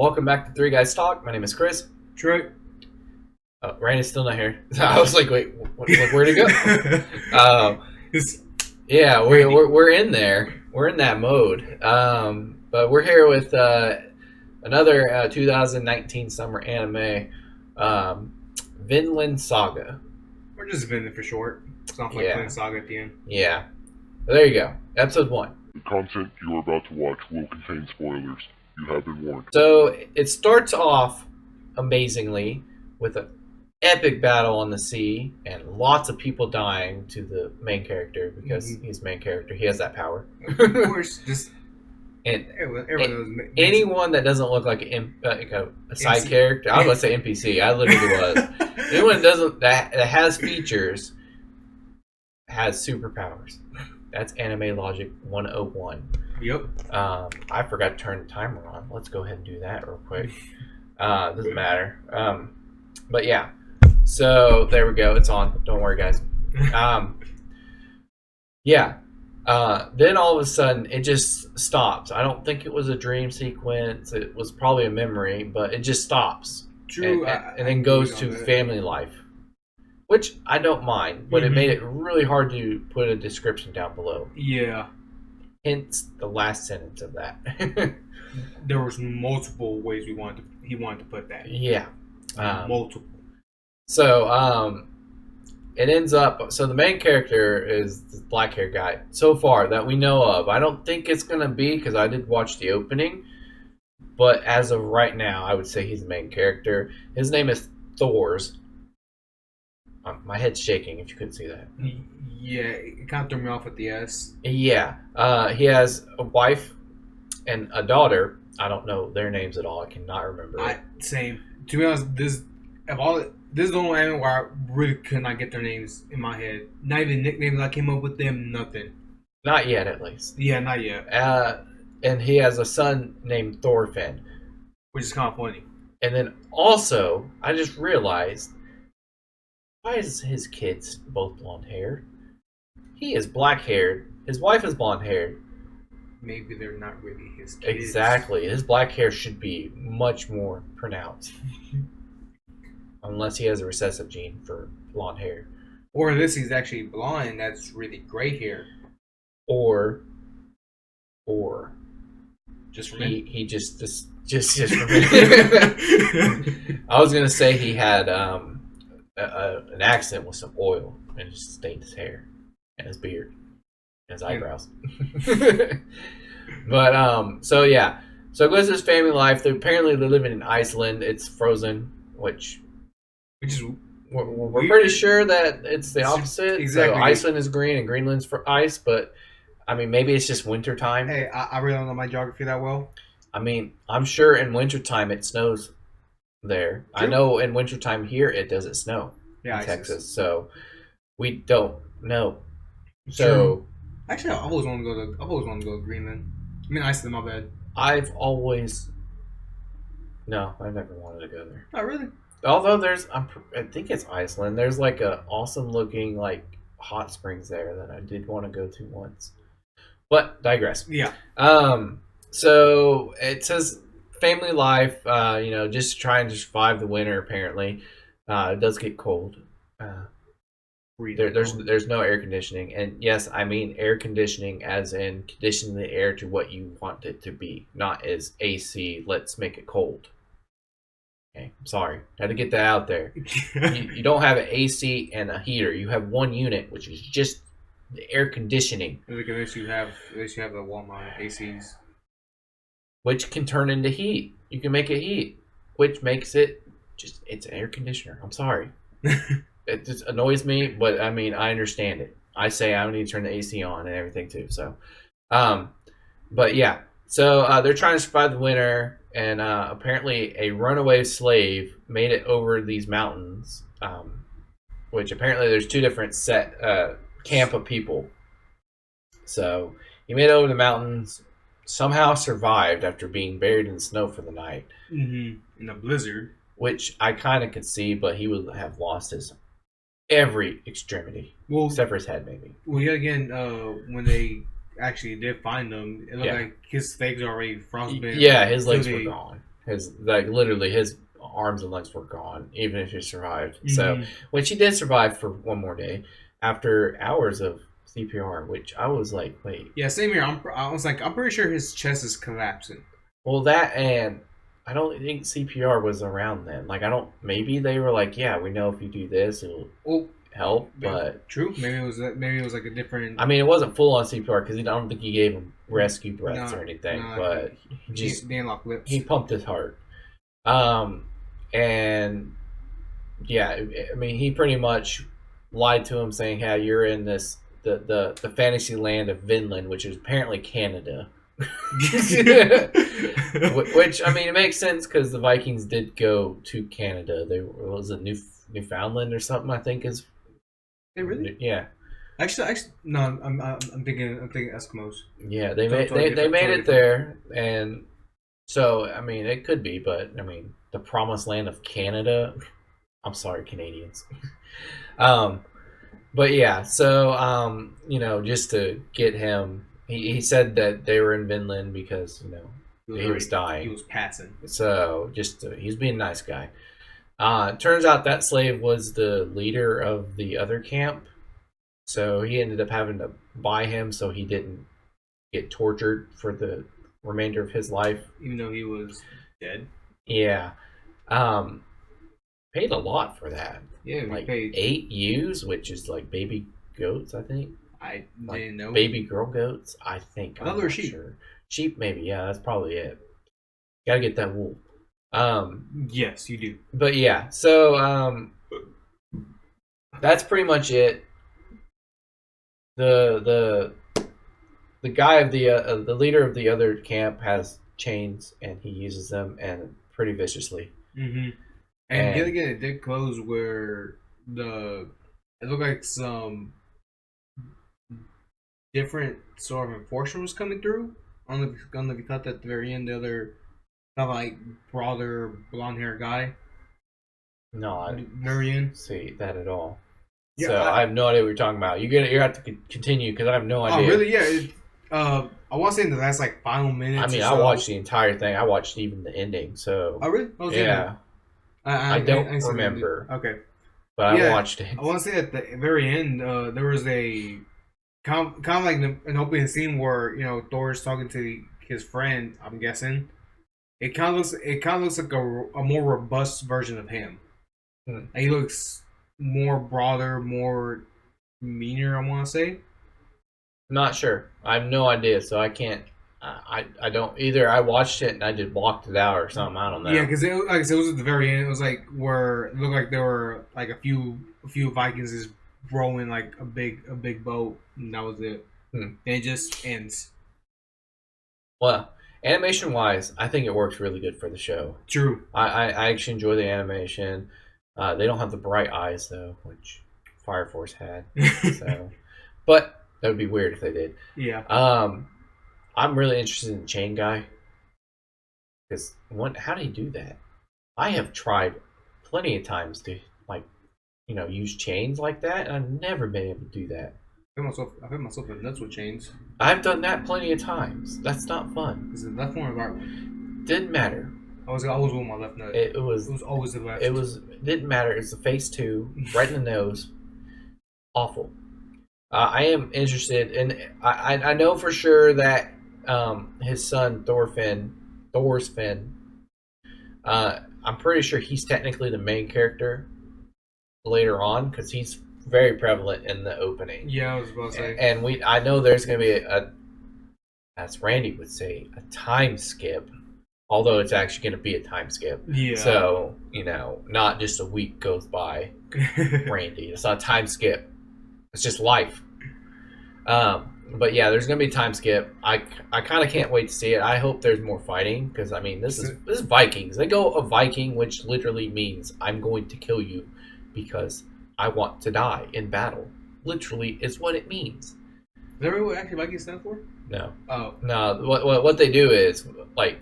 Welcome back to Three Guys Talk. My name is Chris. Trey. Ryan is still not here. I was like, wait, where'd he go? Yeah, we're in there. We're in that mode. But we're here with another 2019 summer anime, Vinland Saga. We're just Vinland for short. It's not like playing Saga at the end. Yeah. But there you go. Episode 1. The content you are about to watch will contain spoilers. You have been warned. So it starts off amazingly with an epic battle on the sea and lots of people dying to the main character because he's main character. He has that power. Of course, just and everyone knows. Anyone that doesn't look like a side character, I was going to say NPC. I literally was. Anyone that has features has superpowers. That's anime logic 101. Yep. I forgot to turn the timer on. Let's go ahead and do that real quick. Doesn't matter. But yeah. So there we go. It's on. Don't worry, guys. Yeah. Then all of a sudden it just stops. I don't think it was a dream sequence. It was probably a memory, but it just stops. True. And then goes to family life. Which I don't mind, but it made it really hard to put a description down below. Yeah. Hence the last sentence of that. There was multiple ways he wanted to put that. Yeah. Multiple. So it ends up. So the main character is the black hair guy so far that we know of. I don't think it's gonna be because I did watch the opening, but as of right now, I would say he's the main character. His name is Thor's. My head's shaking if you couldn't see that. Yeah, it kind of threw me off with the S. Yeah. He has a wife and a daughter. I don't know their names at all. I cannot remember. Same. To be honest, this is the only anime where I really could not get their names in my head. Not even nicknames I came up with them, nothing. Not yet, at least. Yeah, not yet. And he has a son named Thorfinn. Which is kind of funny. And then also, I just realized, why is his kids both blonde haired? He is black haired. His wife is blonde haired. Maybe they're not really his kids. Exactly. His black hair should be much more pronounced. Unless he has a recessive gene for blonde hair. Or unless he's actually blonde, that's really gray hair. Or just for me. He just for me. I was gonna say he had an accident with some oil and just stained his hair and his beard and his eyebrows. But so yeah, so it goes to his family life. Apparently they're living in Iceland. It's frozen, which is we're pretty sure that it's the opposite. Exactly. So Iceland is green and Greenland's for ice, but I mean maybe it's just winter time. Hey, I really don't know my geography that well. I mean, I'm sure in wintertime it snows there. True. I know in wintertime here it doesn't snow in Texas, so we don't know. So actually, I always want to go to Greenland. I mean, Iceland, my bad. I've never wanted to go there. Oh, really? Although I think it's Iceland. There's like a awesome looking like hot springs there that I did want to go to once. But digress. Yeah. So it says family life, just trying to survive the winter. Apparently, it does get cold. There's no air conditioning, and yes, I mean air conditioning as in conditioning the air to what you want it to be, not as AC. Let's make it cold. Okay, I'm sorry, had to get that out there. you don't have an AC and a heater. You have one unit, which is just the air conditioning. At least you have the Walmart ACs. Which can turn into heat. You can make it heat, which makes it it's an air conditioner. I'm sorry. It just annoys me, but I mean, I understand it. I say I need to turn the AC on and everything too. So, but yeah. So they're trying to survive the winter, and apparently a runaway slave made it over these mountains, which apparently there's two different camp of people. So he made it over the mountains. Somehow survived after being buried in the snow for the night. Mm-hmm. In a blizzard. Which I kind of could see, but he would have lost his every extremity. Well, except for his head, maybe. Well, yet again, when they actually did find him, it looked like his legs already frostbitten. Yeah, his legs were gone. Literally his arms and legs were gone, even if he survived. So, Mhm. which he did survive for one more day after hours of CPR, which I was like, wait. Yeah, same here. I was like, I'm pretty sure his chest is collapsing. Well, that and I don't think CPR was around then. Like, I don't. Maybe they were like, yeah, we know if you do this, it'll Oh, help. But true. Maybe it was like a different. I mean, it wasn't full on CPR because I don't think he gave him rescue breaths No, or anything. no, But he just Dan lock lips. he pumped his heart. And yeah, I mean, he pretty much lied to him, saying, "Yeah, you're in the fantasy land of Vinland, which is apparently Canada." Which I mean, it makes sense because the Vikings did go to Canada. They was it Newfoundland or something. I think is They really? yeah. Actually, no. I'm thinking Eskimos. Yeah, they Totally made they different, made totally it there, and so I mean, it could be, but I mean, the promised land of Canada. I'm sorry, Canadians. um, but yeah, so just to get him, he said that they were in Vinland because he was He dying. was passing. So he's being a nice guy. Turns out that slave was the leader of the other camp, so he ended up having to buy him so he didn't get tortured for the remainder of his life. Even though he was dead. Yeah. Um, paid a lot for that. Yeah, like paid. 8 ewes, which is like baby goats, I think. I Like didn't know. baby girl goats, I think. I thought they were sheep. Sure. Sheep, maybe. Yeah, that's probably it. Gotta get that wool. Yes, you do. But yeah, so that's pretty much it. The guy of the leader of the other camp has chains and he uses them and pretty viciously. Mm-hmm. And yet again, it did close where it looked like some different sort of enforcement was coming through. I don't know if you caught that at the very end. The other kind of like broader blonde hair guy. No, I very end. See that at all. Yeah, so I have no idea what you're talking about. You have to continue because I have no idea. Oh, really? Yeah. I want to say in the last like final minutes. I mean, I watched the entire thing. I watched even the ending. So. Oh, really? Yeah. I don't remember. Okay. But I watched it. I want to say at the very end, there was a kind of like an opening scene where Thor's talking to his friend. I'm guessing it kind of looks like a more robust version of him. He looks more broader, more meaner. I want to say. Not sure. I have no idea, so I can't. I don't either. I watched it and I just blocked it out or something. I don't know. Yeah, because it was at the very end. It was like where it looked like there were like a few Vikings just rowing like a big boat, and that was it. And it just ends. Well, animation wise, I think it works really good for the show. True. I actually enjoy the animation. They don't have the bright eyes though, which Fire Force had. So, but that would be weird if they did. Yeah. I'm really interested in Chain Guy because how do you do that? I have tried plenty of times to use chains like that, and I've never been able to do that. I've hit myself in nuts with chains. I've done that plenty of times. That's not fun. Is it left one or right one? Didn't matter. I was always with my left nut. It was always the left. Didn't matter. It's the face too, right in the nose. Awful. I am interested, and I know for sure that his son Thor's Finn. I'm pretty sure he's technically the main character later on because he's very prevalent in the opening. Yeah, I was about to say. And I know there's going to be as Randy would say, a time skip. Although it's actually going to be a time skip. Yeah. So not just a week goes by. Randy, it's not a time skip. It's just life. But yeah, there's gonna be a time skip. I kind of can't wait to see it. I hope there's more fighting because I mean this is Vikings. They go a Viking, which literally means I'm going to kill you because I want to die in battle. Literally is what it means. Is that really what actually Vikings stand for? No. Oh. No. What they do is like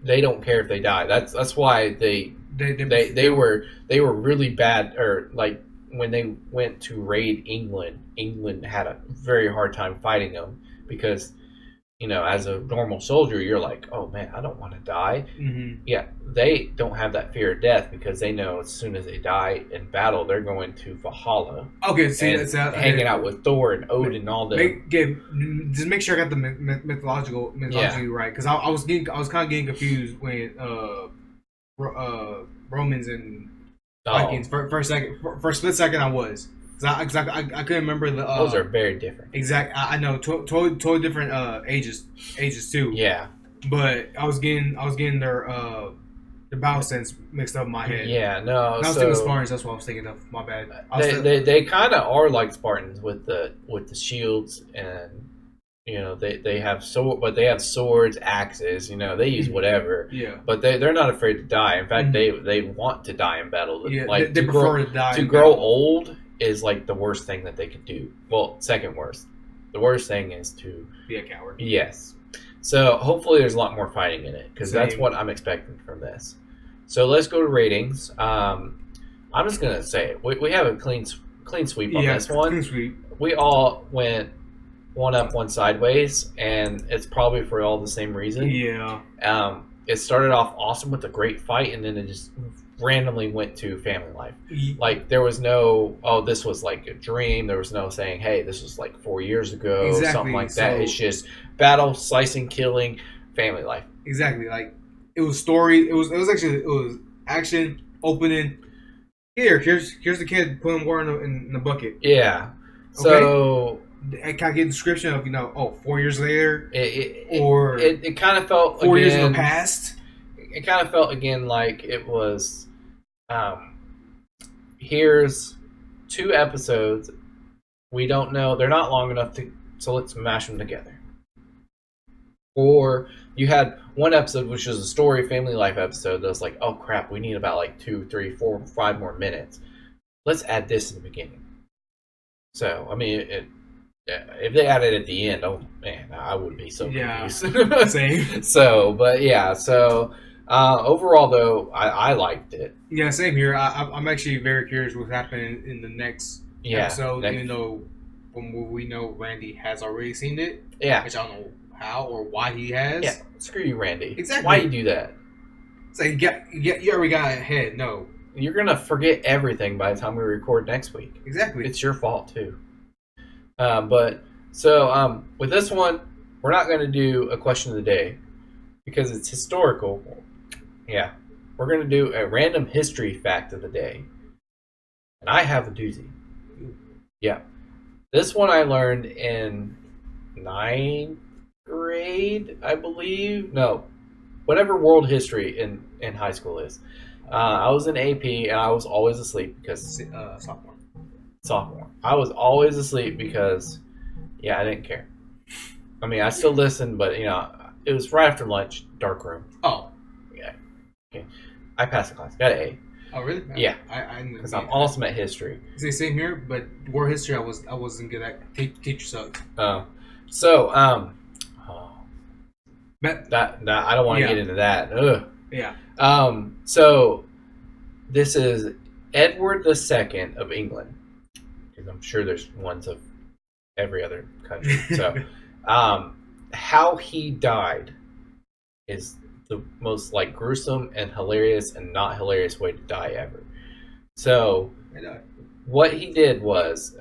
they don't care if they die. That's why they were really bad or like. When they went to raid England had a very hard time fighting them because as a normal soldier, you're like, oh man, I don't want to die. Mm-hmm. Yeah, they don't have that fear of death because they know as soon as they die in battle, they're going to Valhalla Okay, see, and that's hanging out with Thor and Odin and all the. just make sure I got the mythology right, because I was kind of getting confused when Romans and Vikings for a second, for a split second I was, because I couldn't remember the those are very different. Exact, I know, totally different ages too. Yeah, but I was getting their battle sense mixed up in my head. yeah, no. When I was thinking Spartans, that's what I was thinking of. My bad. They kind of are like Spartans with the shields, and they have but they have swords, axes. They use whatever. Yeah. But they're not afraid to die. In fact, they want to die in battle. Yeah, like they prefer to die. To grow old is like the worst thing that they could do. Well, second worst. The worst thing is to be a coward. Yes. So hopefully there's a lot more fighting in it, because that's what I'm expecting from this. So let's go to ratings. I'm just gonna say it. We have a clean sweep on this one. Clean sweep. We all went one up, one sideways, and it's probably for all the same reason. Yeah. It started off awesome with a great fight, and then it just randomly went to family life. Like there was no, oh, this was like a dream. There was no saying, hey, this was like 4 years ago, something like that. It's just battle, slicing, killing, family life. Exactly. Like it was story. It was action, opening. Here's the kid putting water in the bucket. Yeah. So I can't get a description of 4 years later, it kind of felt 4 years in the past. It kind of felt again like it was. Here's 2 episodes. We don't know. They're not long enough so let's mash them together. Or you had one episode which was a story family life episode that was like, oh crap, we need about like 2, 3, 4, 5 more minutes. Let's add this in the beginning. So I mean, if they added it at the end, oh man, I would be so confused. Same. So, but yeah, so overall though, I liked it. Yeah, same here. I'm actually very curious what's happening in the next episode, even though from what we know, Randy has already seen it. Yeah. Which I don't know how or why he has. Yeah, screw you, Randy. Exactly. Why you do that? It's like, you already got ahead. No. You're going to forget everything by the time we record next week. Exactly. It's your fault, too. With this one, we're not going to do a question of the day because it's historical. Yeah. We're going to do a random history fact of the day. And I have a doozy. Yeah. This one I learned in 9th grade, I believe. No. Whatever world history in high school is. I was in AP and I was always asleep because... Sophomore. I was always asleep because, I didn't care. I mean, I still listened, but, it was right after lunch, dark room. Oh. Yeah. Okay. I passed the class. Got an A. Oh, really? Yeah. Because I'm awesome at history. See, same here, but war history I wasn't good at. Teacher sucked. That I don't want to get into that. Ugh. Yeah. So this is Edward II of England, because I'm sure there's ones of every other country. So, how he died is the most like gruesome and hilarious and not hilarious way to die ever. So, what he did was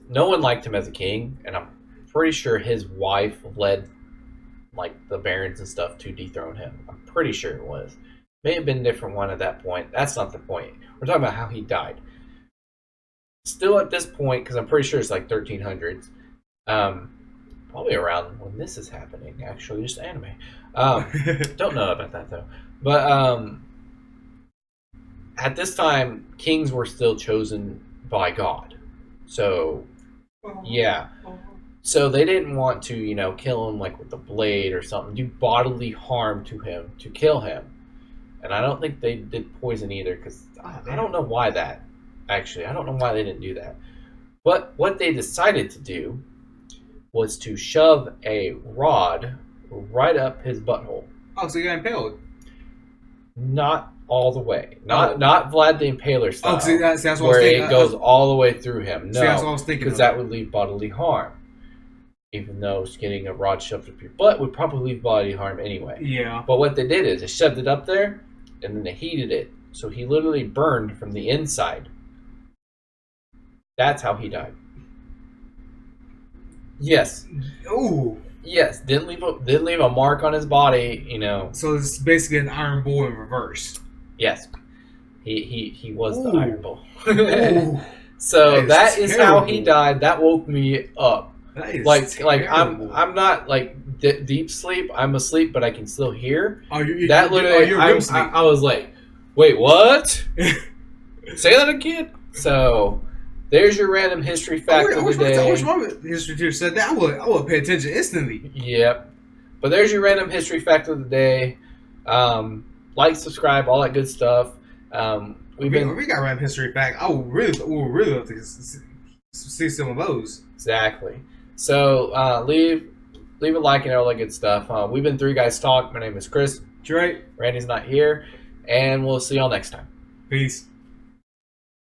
no one liked him as a king, and I'm pretty sure his wife led like the barons and stuff to dethrone him. I'm pretty sure it was. May have been a different one at that point. That's not the point. We're talking about how he died. Still at this point, because I'm pretty sure it's like 1300s. Probably around when this is happening, actually, just anime. Don't know about that though. But at this time, kings were still chosen by God. So, yeah. So they didn't want to, kill him like with a blade or something, do bodily harm to him to kill him. And I don't think they did poison either, because I don't know why that. Actually, I don't know why they didn't do that. But what they decided to do was to shove a rod right up his butthole. Oh, so he got impaled? Not all the way. Not Vlad the Impaler style. Oh, see, that's what I was where thinking. it goes all the way through him. No, that's what I was thinking. Because that would leave bodily harm. even though getting a rod shoved up your butt would probably leave body harm anyway. Yeah. But what they did is they shoved it up there, and then they heated it. So he literally burned from the inside. That's how he died. Yes. Ooh. Yes. Didn't leave a mark on his body. So it's basically an Iron Bull in reverse. Yes. He was the Ooh. Iron Bull. Ooh. So that is how he terrible. died. That woke me up. That is Like terrible. I'm not like deep sleep. I'm asleep, but I can still hear. Oh, you That literally, you're REM sleep. I was like, wait, what? Say that again. So there's your random history fact I of the wish day. my history teacher said that. I would pay attention instantly. Yep. But there's your random history fact of the day. Like, subscribe, all that good stuff. We got random history back. I would really love to see some of those. Exactly. So leave a like and all that good stuff. We've been Three Guys Talk. My name is Chris. Dre, Randy's not here, and we'll see y'all next time. peace.